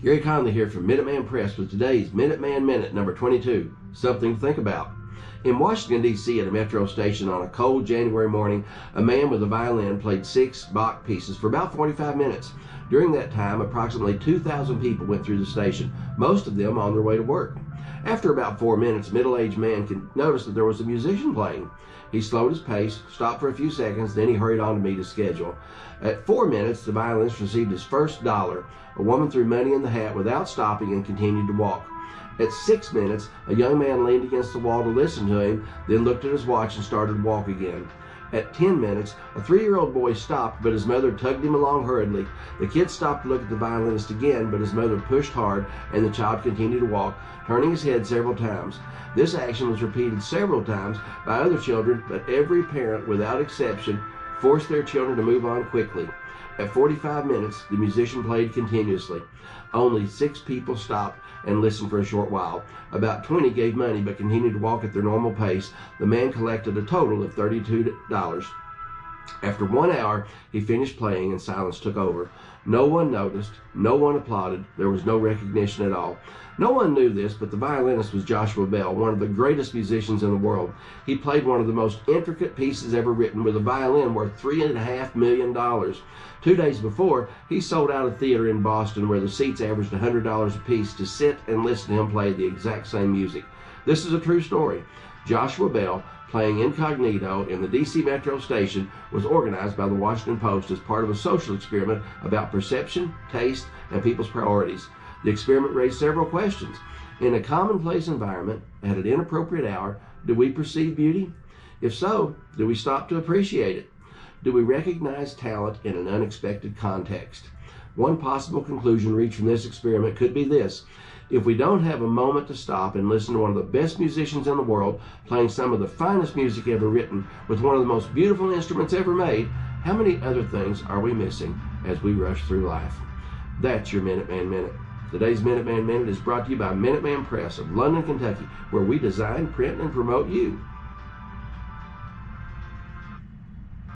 Garry Conley here from Minuteman Press with today's Minuteman Minute number 22, something to think about. In Washington, D.C. at a metro station on a cold January morning, a man with a violin played 6 Bach pieces for about 45 minutes. During that time, approximately 2,000 people went through the station, most of them on their way to work. After about 4 minutes, a middle-aged man noticed that there was a musician playing. He slowed his pace, stopped for a few seconds, then he hurried on to meet his schedule. At 4 minutes, the violinist received his first dollar. A woman threw money in the hat without stopping and continued to walk. At 6 minutes, a young man leaned against the wall to listen to him, then looked at his watch and started to walk again. At 10 minutes, a 3-year-old boy stopped, but his mother tugged him along hurriedly. The kid stopped to look at the violinist again, but his mother pushed hard, and the child continued to walk, turning his head several times. This action was repeated several times by other children, but every parent, without exception, forced their children to move on quickly. At 45 minutes, the musician played continuously. Only 6 people stopped and listened for a short while. About 20 gave money but continued to walk at their normal pace. The man collected a total of $32. After 1 hour, he finished playing and silence took over. No one noticed, no one applauded, there was no recognition at all. No one knew this, but the violinist was Joshua Bell, one of the greatest musicians in the world. He played one of the most intricate pieces ever written with a violin worth $3.5 million. 2 days before, he sold out a theater in Boston where the seats averaged $100 a piece to sit and listen to him play the exact same music. This is a true story. Joshua Bell, playing incognito in the D.C. metro station, was organized by the Washington Post as part of a social experiment about perception, taste, and people's priorities. The experiment raised several questions. In a commonplace environment, at an inappropriate hour, do we perceive beauty? If so, do we stop to appreciate it? Do we recognize talent in an unexpected context? One possible conclusion reached from this experiment could be this: if we don't have a moment to stop and listen to one of the best musicians in the world playing some of the finest music ever written with one of the most beautiful instruments ever made, how many other things are we missing as we rush through life? That's your Minuteman Minute. Today's Minuteman Minute is brought to you by Minuteman Press of London, Kentucky, where we design, print, and promote you.